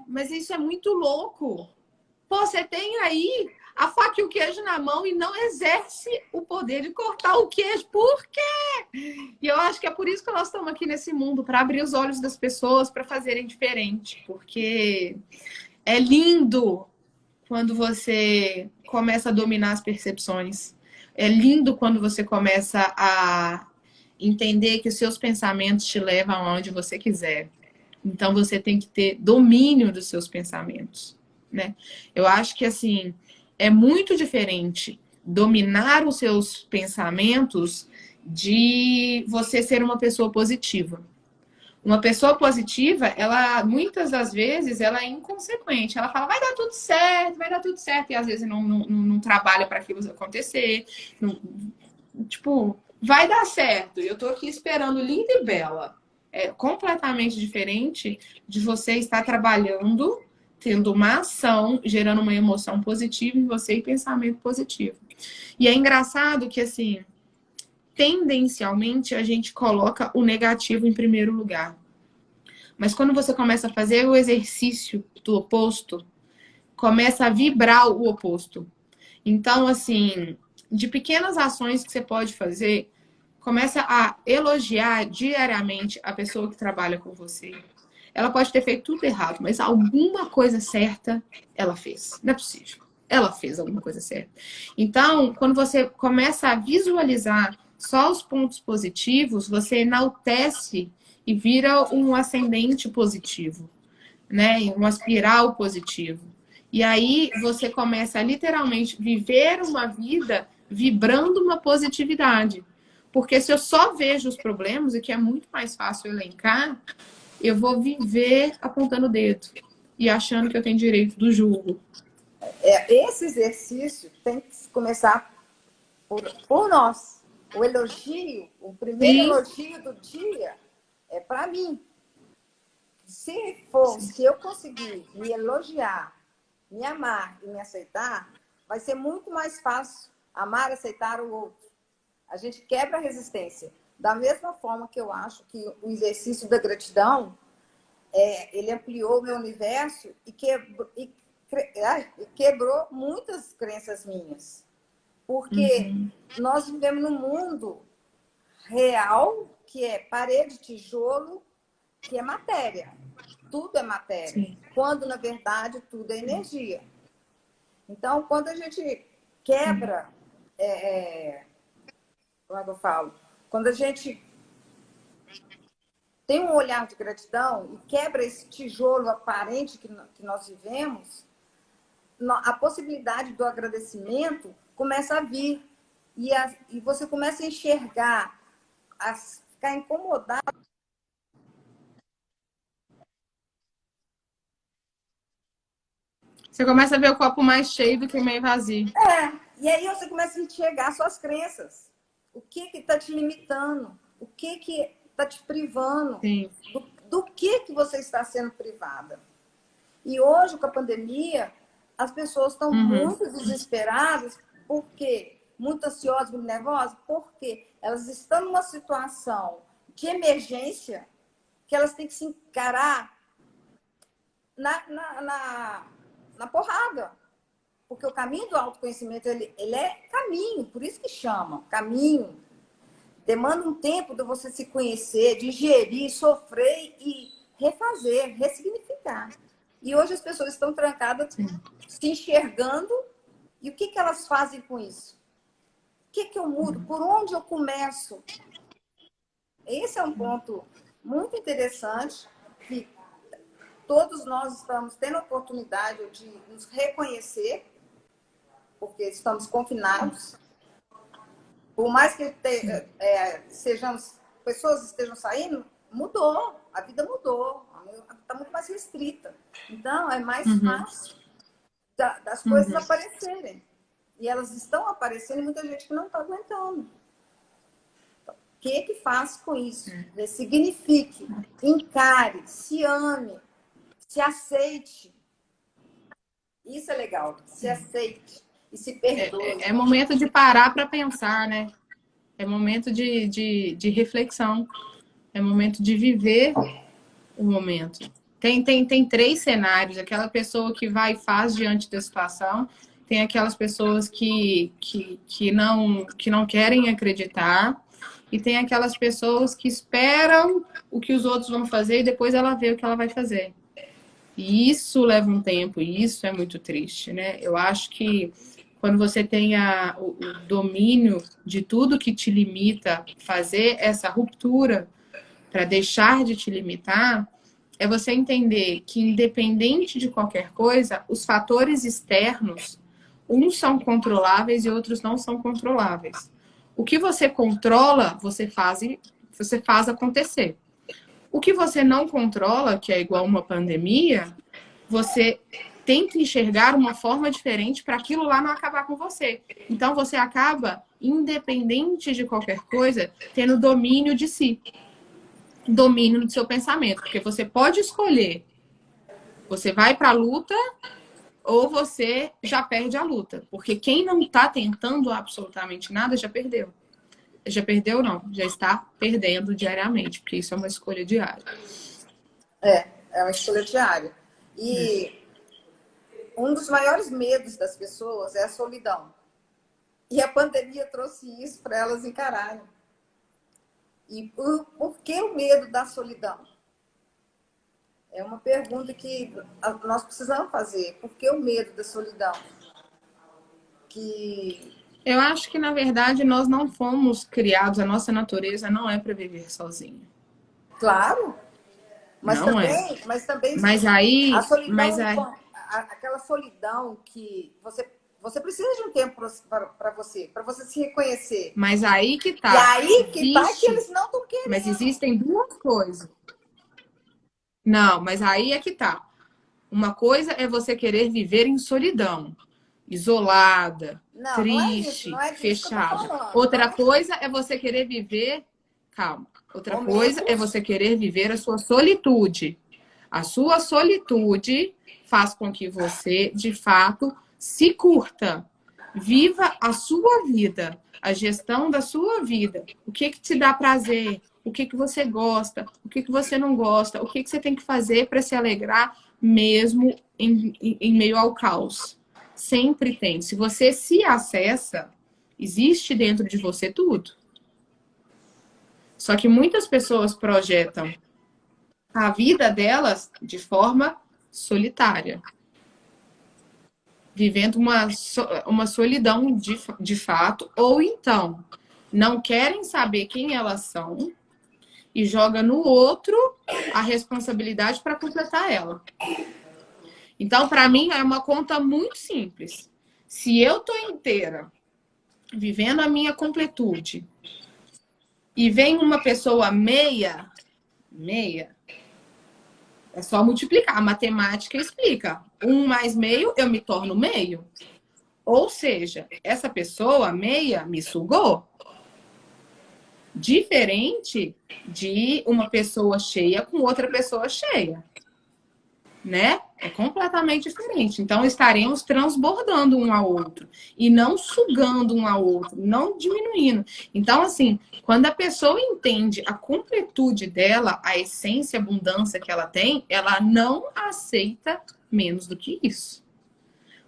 Mas isso é muito louco. Pô, você tem aí a faca e o queijo na mão e não exerce o poder de cortar o queijo. Por quê? E eu acho que é por isso que nós estamos aqui nesse mundo, para abrir os olhos das pessoas, para fazerem diferente. Porque é lindo quando você começa a dominar as percepções. É lindo quando você começa a entender que os seus pensamentos te levam aonde você quiser. Então, você tem que ter domínio dos seus pensamentos, né? Eu acho que, assim, é muito diferente dominar os seus pensamentos de você ser uma pessoa positiva. Uma pessoa positiva, ela, muitas das vezes, ela é inconsequente. Ela fala, vai dar tudo certo, vai dar tudo certo. E, às vezes, não trabalha para aquilo acontecer. Tipo, vai dar certo. Eu tô aqui esperando linda e bela. É completamente diferente de você estar trabalhando, tendo uma ação, gerando uma emoção positiva em você e pensamento positivo. E é engraçado que, assim, tendencialmente a gente coloca o negativo em primeiro lugar. Mas quando você começa a fazer o exercício do oposto, começa a vibrar o oposto. Então, assim, de pequenas ações que você pode fazer, começa a elogiar diariamente a pessoa que trabalha com você. Ela pode ter feito tudo errado, mas alguma coisa certa ela fez. Não é possível. Ela fez alguma coisa certa. Então, quando você começa a visualizar só os pontos positivos, você enaltece e vira um ascendente positivo, né? Uma espiral positivo. E aí você começa a literalmente viver uma vida vibrando uma positividade. Porque se eu só vejo os problemas, e que é muito mais fácil elencar, eu vou viver apontando o dedo e achando que eu tenho direito do julgo. Esse exercício tem que começar por nós. O elogio, o primeiro elogio do dia é para mim. Se eu conseguir me elogiar, me amar e me aceitar, vai ser muito mais fácil amar e aceitar o outro. A gente quebra a resistência. Da mesma forma que eu acho que o exercício da gratidão, ele ampliou o meu universo e quebrou muitas crenças minhas. Porque nós vivemos num mundo real, que é parede, tijolo, que é matéria. Tudo é matéria. Sim. Quando, na verdade, tudo é energia. Então, quando a gente quebra... como é que eu falo? Quando a gente tem um olhar de gratidão e quebra esse tijolo aparente que nós vivemos, a possibilidade do agradecimento começa a vir. E você começa a enxergar, a ficar incomodado. Você começa a ver o copo mais cheio do que meio vazio. E aí você começa a enxergar suas crenças. O que está te limitando? O que está te privando? Do que você está sendo privada? E hoje, com a pandemia, as pessoas estão muito desesperadas. Por quê? Muito ansiosas, muito nervosas. Porque elas estão numa situação de emergência que elas têm que se encarar na porrada. Porque o caminho do autoconhecimento, ele é caminho, por isso que chama, caminho. Demanda um tempo de você se conhecer, digerir, sofrer e refazer, ressignificar. E hoje as pessoas estão trancadas, se enxergando, e o que elas fazem com isso? O que eu mudo? Por onde eu começo? Esse é um ponto muito interessante, que todos nós estamos tendo a oportunidade de nos reconhecer, porque estamos confinados. Por mais que pessoas estejam saindo, mudou. A vida mudou. Está muito mais restrita. Então, é mais fácil das coisas aparecerem. E elas estão aparecendo e muita gente que não está aguentando. Então, o que faz com isso? Ressignifique, encare, se ame, se aceite. Isso é legal. Se aceite. E se perdoe. É momento de parar para pensar, né? É momento de reflexão. É momento de viver o momento. Tem 3 cenários. Aquela pessoa que vai e faz diante da situação. Tem aquelas pessoas que não querem acreditar. E tem aquelas pessoas que esperam o que os outros vão fazer e depois ela vê o que ela vai fazer. E isso leva um tempo, e isso é muito triste, né? Eu acho que quando você tem o domínio de tudo que te limita, fazer essa ruptura para deixar de te limitar, é você entender que, independente de qualquer coisa, os fatores externos, uns são controláveis e outros não são controláveis. O que você controla, você faz acontecer. O que você não controla, que é igual uma pandemia, você tenta enxergar uma forma diferente para aquilo lá não acabar com você. Então, você acaba, independente de qualquer coisa, tendo domínio de si. Domínio do seu pensamento. Porque você pode escolher. Você vai para a luta ou você já perde a luta. Porque quem não está tentando absolutamente nada já perdeu. Já perdeu, não. Já está perdendo diariamente. Porque isso é uma escolha diária. É uma escolha diária. E um dos maiores medos das pessoas é a solidão. E a pandemia trouxe isso para elas encararem. E por que o medo da solidão? É uma pergunta que nós precisamos fazer. Por que o medo da solidão? Eu acho que, na verdade, nós não fomos criados, a nossa natureza não é para viver sozinha. Claro. Mas não também, é. Mas também mas aí, a solidão, aquela solidão que você precisa de um tempo para você se reconhecer. Mas aí que tá. E aí que tá que eles não estão querendo. Mas existem 2 coisas. Não, mas aí é que tá. Uma coisa é você querer viver em solidão, isolada, triste, não é disso fechada. Outra coisa é você querer viver... Calma. Outra coisa é você querer viver a sua solitude. A sua solitude faz com que você, de fato, se curta. Viva a sua vida, a gestão da sua vida. O que te dá prazer? O que você gosta? O que você não gosta? O que você tem que fazer para se alegrar mesmo em meio ao caos? Sempre tem. Se você se acessa, existe dentro de você tudo. Só que muitas pessoas projetam a vida delas de forma solitária, vivendo uma solidão de fato, ou então não querem saber quem elas são e joga no outro a responsabilidade para completar ela. Então, para mim, é uma conta muito simples. Se eu tô inteira, vivendo a minha completude, e vem uma pessoa meia, é só multiplicar. A matemática explica. 1 mais meio, eu me torno meio. Ou seja, essa pessoa meia me sugou. Diferente de uma pessoa cheia com outra pessoa cheia. Né? É completamente diferente. Então, estaremos transbordando um ao outro e não sugando um ao outro, não diminuindo. Então, assim, quando a pessoa entende a completude dela, a essência, a abundância que ela tem, ela não aceita menos do que isso.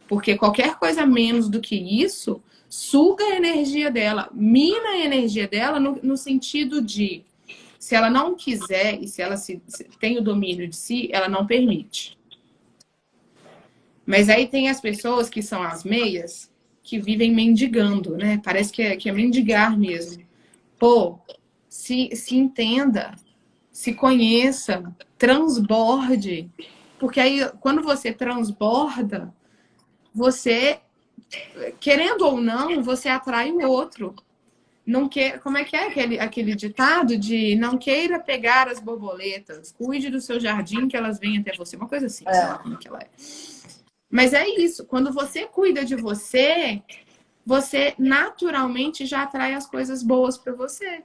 Porque qualquer coisa menos do que isso suga a energia dela, mina a energia dela no sentido de, se ela não quiser e se ela tem o domínio de si, ela não permite. Mas aí tem as pessoas que são as meias, que vivem mendigando, né? Parece que é mendigar mesmo. Pô, se entenda, se conheça, transborde. Porque aí, quando você transborda, você, querendo ou não, você atrai o outro. Não quer, como é que é aquele ditado de não queira pegar as borboletas, cuide do seu jardim que elas vêm até você. Uma coisa assim, sei lá como que ela é. Mas é isso, quando você cuida de você, você naturalmente já atrai as coisas boas para você.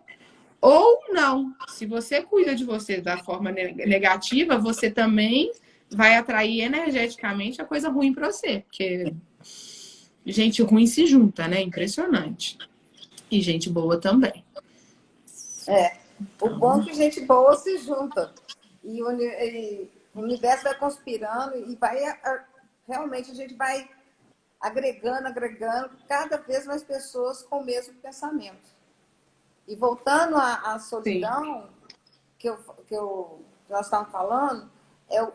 Ou não, se você cuida de você da forma negativa, você também vai atrair energeticamente a coisa ruim para você. Porque gente ruim se junta, né? Impressionante. E gente boa também. O bom é que gente boa se junta. E o universo vai conspirando e vai... Realmente a gente vai agregando cada vez mais pessoas com o mesmo pensamento. E voltando à solidão, que nós estávamos falando,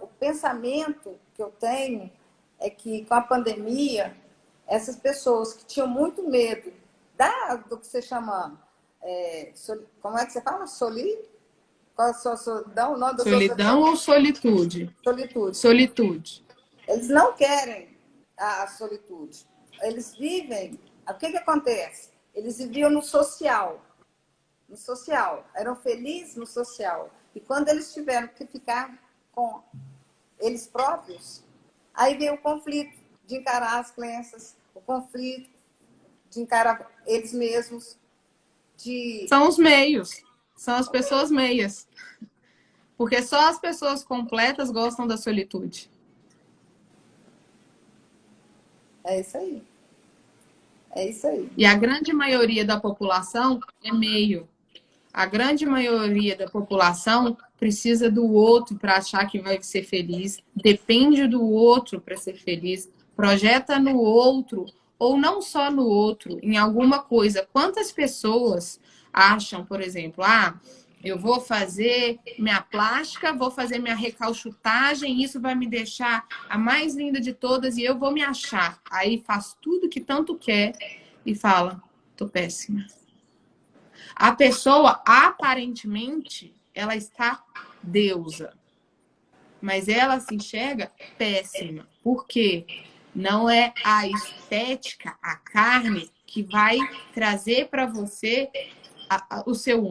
o pensamento que eu tenho é que com a pandemia, essas pessoas que tinham muito medo do que você chama, como é que você fala? Qual é a sua solidão? O nome da solidão ou solitude? Solitude. Eles não querem a solitude. Eles vivem... O que acontece? Eles viviam no social. No social. Eram felizes no social. E quando eles tiveram que ficar com eles próprios, aí veio o conflito de encarar as crenças, o conflito de encarar eles mesmos. São os meios. São as pessoas meias. Porque só as pessoas completas gostam da solitude. É isso aí. É isso aí. E a grande maioria da população é meio. A grande maioria da população precisa do outro para achar que vai ser feliz, depende do outro para ser feliz, projeta no outro, ou não só no outro, em alguma coisa. Quantas pessoas acham, por exemplo, eu vou fazer minha plástica, vou fazer minha recalchutagem, isso vai me deixar a mais linda de todas e eu vou me achar. Aí faz tudo que tanto quer e fala, tô péssima. A pessoa, aparentemente, ela está deusa. Mas ela se enxerga péssima. Por quê? Não é a estética, a carne, que vai trazer para você o seu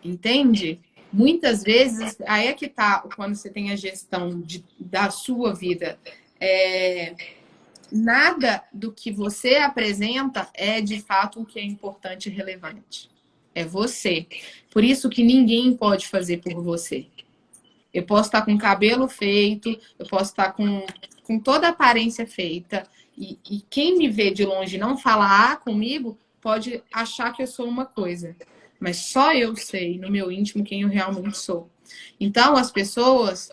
Entende? Muitas vezes, aí é que tá, quando você tem a gestão da sua vida, nada do que você apresenta é de fato o que é importante e relevante. É você. Por isso que ninguém pode fazer por você. Eu posso estar com o cabelo feito, eu posso estar com com toda a aparência feita, e quem me vê de longe e não fala comigo, pode achar que eu sou uma coisa. Mas só eu sei, no meu íntimo, quem eu realmente sou. Então, as pessoas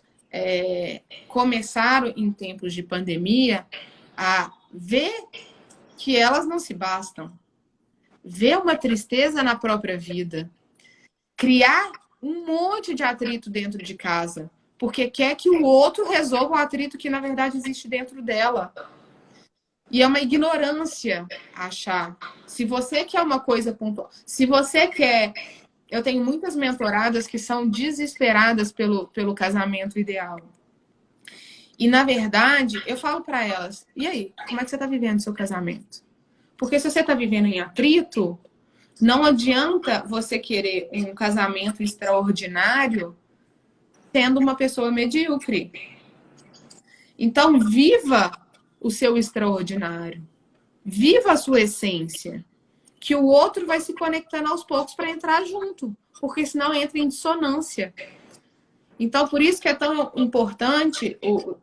começaram, em tempos de pandemia, a ver que elas não se bastam. Ver uma tristeza na própria vida. Criar um monte de atrito dentro de casa. Porque quer que o outro resolva o atrito que, na verdade, existe dentro dela. E é uma ignorância achar. Se você quer uma coisa pontual, se você quer... Eu tenho muitas mentoradas que são desesperadas pelo casamento ideal. E, na verdade, eu falo para elas, e aí, como é que você está vivendo seu casamento? Porque se você está vivendo em atrito, não adianta você querer um casamento extraordinário sendo uma pessoa medíocre. Então, viva o seu extraordinário. Viva a sua essência. Que o outro vai se conectando aos poucos para entrar junto. Porque senão entra em dissonância. Então, por isso que é tão importante,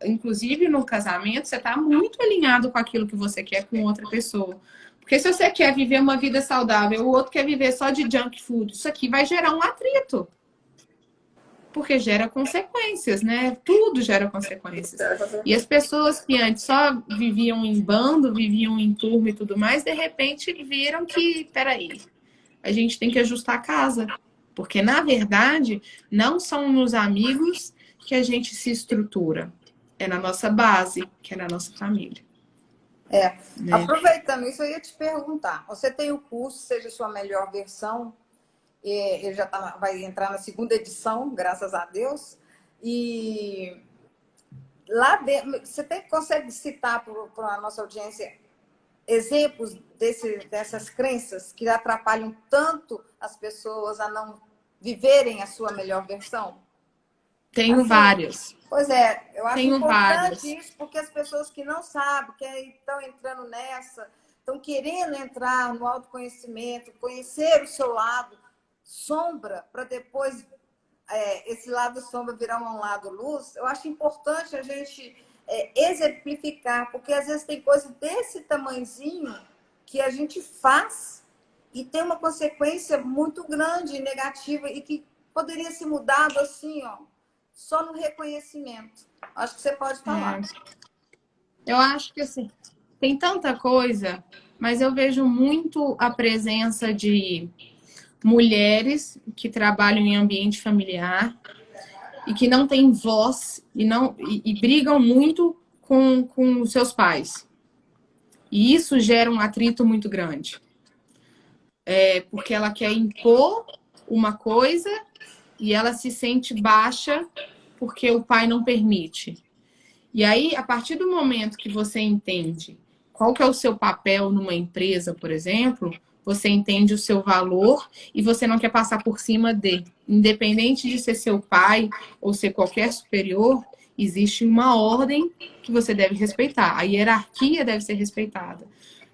inclusive no casamento, você está muito alinhado com aquilo que você quer com outra pessoa. Porque se você quer viver uma vida saudável, o outro quer viver só de junk food, isso aqui vai gerar um atrito. Porque gera consequências, né? Tudo gera consequências. E as pessoas que antes só viviam em bando, viviam em turma e tudo mais, de repente viram que, peraí, a gente tem que ajustar a casa. Porque, na verdade, não são nos amigos que a gente se estrutura. É na nossa base, que é na nossa família. Né? Aproveitando isso, eu ia te perguntar. Você tem o curso Seja Sua Melhor Versão. Ele já vai entrar na 2ª edição, graças a Deus. E lá dentro, você consegue citar para a nossa audiência exemplos dessas crenças que atrapalham tanto as pessoas a não viverem a sua melhor versão? Tenho vários. Pois é, eu acho importante isso, porque as pessoas que não sabem, que estão entrando nessa, estão querendo entrar no autoconhecimento, conhecer o seu lado sombra, para depois esse lado sombra virar um lado luz. Eu acho importante a gente exemplificar, porque às vezes tem coisa desse tamanhozinho que a gente faz e tem uma consequência muito grande e negativa e que poderia ser mudado assim, ó, só no reconhecimento. Acho que você pode falar. Eu acho que assim, tem tanta coisa, mas eu vejo muito a presença de mulheres que trabalham em ambiente familiar e que não têm voz e brigam muito com os seus pais. E isso gera um atrito muito grande. Porque ela quer impor uma coisa e ela se sente baixa porque o pai não permite. E aí, a partir do momento que você entende qual que é o seu papel numa empresa, por exemplo, você entende o seu valor e você não quer passar por cima de. Independente de ser seu pai ou ser qualquer superior, existe uma ordem que você deve respeitar. A hierarquia deve ser respeitada.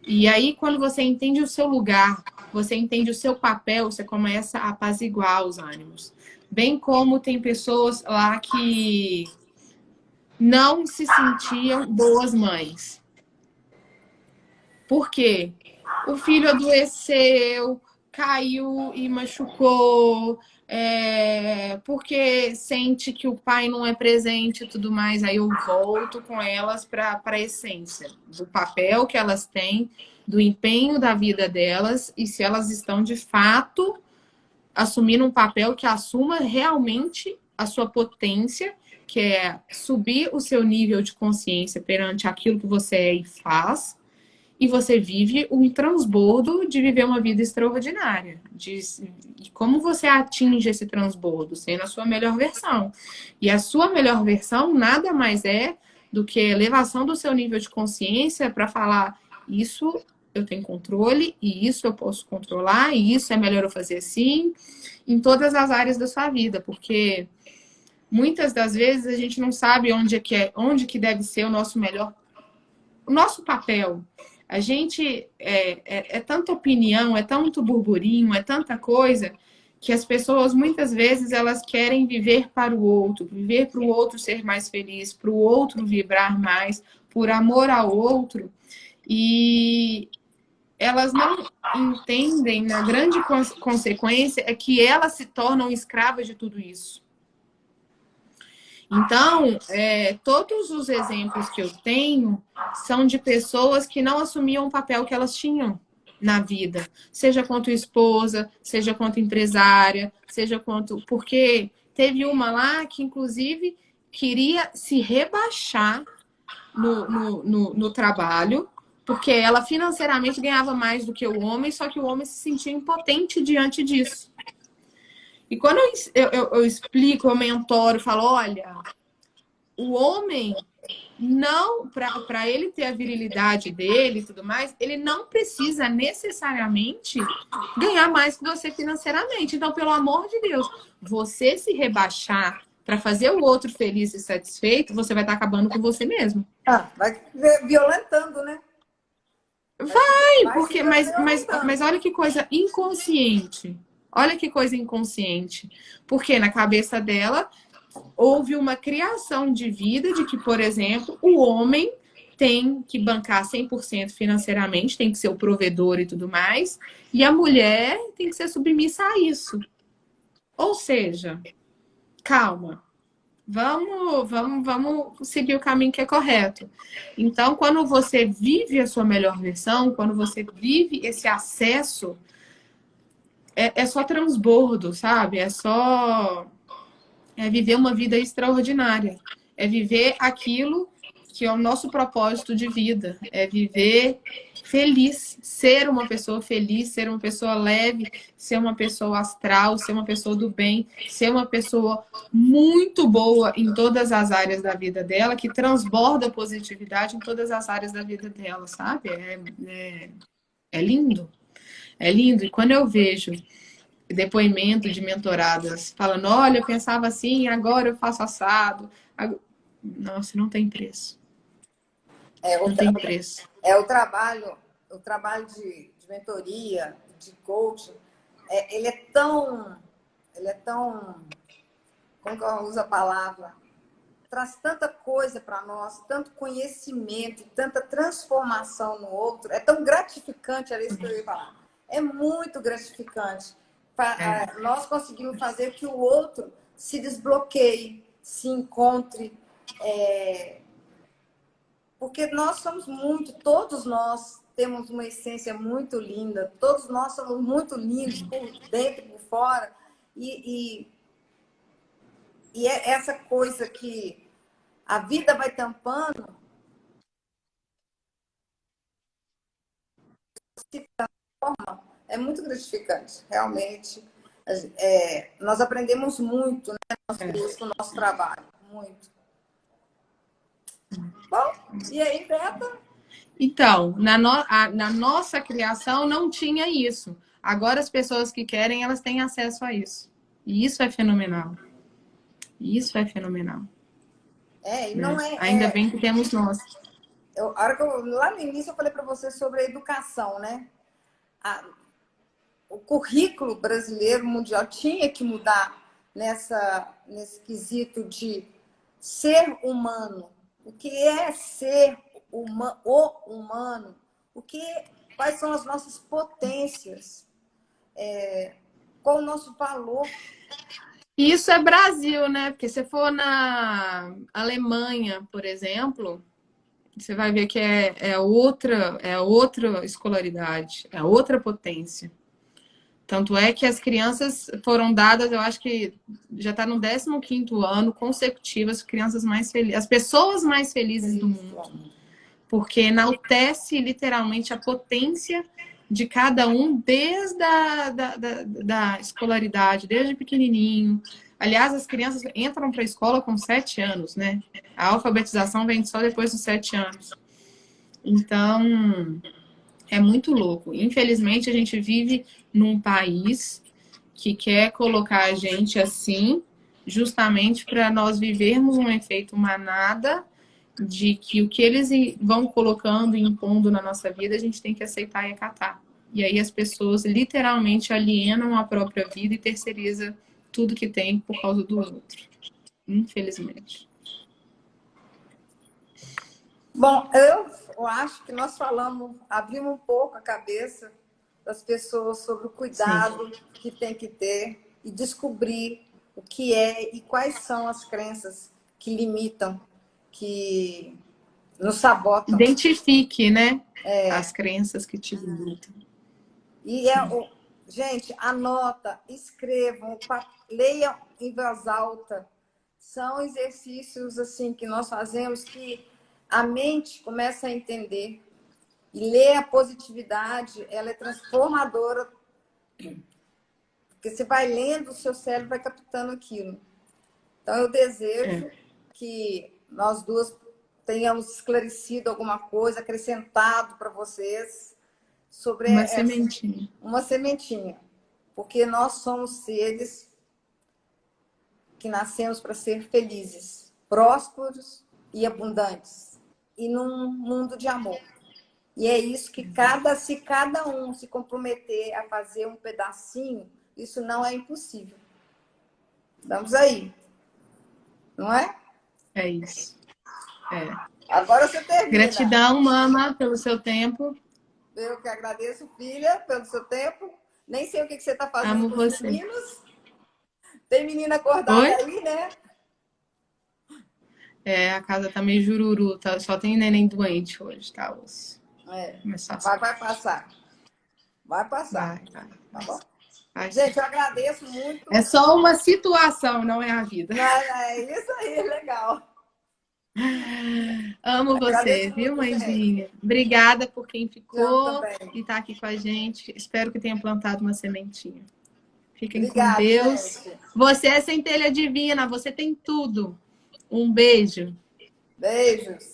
E aí, quando você entende o seu lugar, você entende o seu papel, você começa a apaziguar os ânimos. Bem como tem pessoas lá que não se sentiam boas mães. Por quê? O filho adoeceu, caiu e machucou, porque sente que o pai não é presente e tudo mais. Aí eu volto com elas para a essência do papel que elas têm, do empenho da vida delas e se elas estão de fato assumindo um papel que assuma realmente a sua potência, que é subir o seu nível de consciência perante aquilo que você é e faz, e você vive um transbordo de viver uma vida extraordinária. E como você atinge esse transbordo? Sendo a sua melhor versão. E a sua melhor versão nada mais é do que a elevação do seu nível de consciência para falar: isso eu tenho controle, e isso eu posso controlar, e isso é melhor eu fazer assim, em todas as áreas da sua vida, porque muitas das vezes a gente não sabe onde que deve ser o nosso papel. A gente é tanta opinião, é tanto burburinho, é tanta coisa que as pessoas, muitas vezes, elas querem viver para o outro, viver para o outro ser mais feliz, para o outro vibrar mais, por amor ao outro. E elas não entendem, a grande consequência é que elas se tornam escravas de tudo isso. Então, todos os exemplos que eu tenho são de pessoas que não assumiam o papel que elas tinham na vida, seja quanto esposa, seja quanto empresária, seja quanto... Porque teve uma lá que, inclusive, queria se rebaixar no trabalho, porque ela financeiramente ganhava mais do que o homem, só que o homem se sentia impotente diante disso. E quando eu explico, eu mentoro, falo, olha, o homem não, para ele ter a virilidade dele e tudo mais, ele não precisa necessariamente ganhar mais que você financeiramente. Então, pelo amor de Deus, você se rebaixar para fazer o outro feliz e satisfeito, você vai estar acabando com você mesmo. Vai violentando, né? Porque, mas olha que coisa inconsciente. Olha que coisa inconsciente. Porque na cabeça dela houve uma criação de vida de que, por exemplo, o homem tem que bancar 100% financeiramente, tem que ser o provedor e tudo mais, e a mulher tem que ser submissa a isso. Ou seja, calma. Vamos seguir o caminho que é correto. Então, quando você vive a sua melhor versão, quando você vive esse acesso, é só transbordo, sabe? É viver uma vida extraordinária. É viver aquilo que é o nosso propósito de vida. É viver feliz, ser uma pessoa feliz, ser uma pessoa leve, ser uma pessoa astral, ser uma pessoa do bem, ser uma pessoa muito boa em todas as áreas da vida dela, que transborda positividade em todas as áreas da vida dela, sabe? É lindo. É lindo. E quando eu vejo depoimento de mentoradas falando, olha, eu pensava assim, agora eu faço assado. Nossa, não tem preço. Não tem preço. O trabalho de mentoria, de coaching, ele é tão, como que eu uso a palavra? Traz tanta coisa para nós, tanto conhecimento, tanta transformação no outro. É tão gratificante, era isso que eu ia falar. É muito gratificante. Nós conseguimos fazer que o outro se desbloqueie, se encontre. Porque nós somos todos nós temos uma essência muito linda, todos nós somos muito lindos por dentro e por fora. E é essa coisa que a vida vai tampando, se transforma, é muito gratificante, realmente. Nós aprendemos muito, né, com o nosso trabalho, muito. Bom, e aí, Beta? Então, na nossa criação não tinha isso. Agora as pessoas que querem, elas têm acesso a isso. E isso é fenomenal. Isso é fenomenal. E não Ainda bem que temos nós. Lá no início eu falei para você sobre a educação, né? O currículo brasileiro mundial tinha que mudar nesse quesito de ser humano. O que é ser o humano? Quais são as nossas potências? Qual o nosso valor? Isso é Brasil, né? Porque se for na Alemanha, por exemplo, você vai ver que é outra escolaridade, é outra potência. Tanto é que as crianças foram dadas, eu acho que já está no 15º ano consecutivo, as crianças mais felizes, as pessoas mais felizes do mundo. Porque enaltece literalmente a potência de cada um desde da escolaridade, desde pequenininho. Aliás, as crianças entram para a escola com 7 anos, né? A alfabetização vem só depois dos 7 anos. Então, é muito louco. Infelizmente, a gente vive num país que quer colocar a gente assim, justamente para nós vivermos um efeito manada de que o que eles vão colocando e impondo na nossa vida, a gente tem que aceitar e acatar. E aí as pessoas literalmente alienam a própria vida e terceirizam tudo que tem por causa do outro. Infelizmente. Bom, eu acho que nós abrimos um pouco a cabeça das pessoas sobre o cuidado que tem que ter e descobrir o que é e quais são as crenças que limitam, que nos sabotam. Identifique, né? As crenças que te limitam. E gente, anota, escrevam, leiam em voz alta. São exercícios assim que nós fazemos que a mente começa a entender. E ler a positividade, ela é transformadora. Porque você vai lendo, o seu cérebro vai captando aquilo. Então, eu desejo que nós duas tenhamos esclarecido alguma coisa, acrescentado para vocês sobre sementinha. Uma sementinha. Porque nós somos seres que nascemos para ser felizes, prósperos e abundantes. E num mundo de amor. E é isso que se cada um se comprometer a fazer um pedacinho, isso não é impossível. Vamos aí. Não é? É isso. Agora você termina. Gratidão, mama, pelo seu tempo. Eu que agradeço, filha, pelo seu tempo. Nem sei o que você está fazendo Amo com você. os meninos. Tem menina acordada aí, né? A casa tá meio jururu, tá? Só tem neném doente hoje, tá? Vai passar. Vai passar. Vai. Tá bom? Gente, eu agradeço muito. É só uma situação, não é a vida. É isso aí, legal. Amo você, viu, mãezinha? Obrigada por quem ficou e tá aqui com a gente. Espero que tenha plantado uma sementinha. Fiquem com Deus. Gente. Você é centelha divina, você tem tudo. Um beijo. Beijos.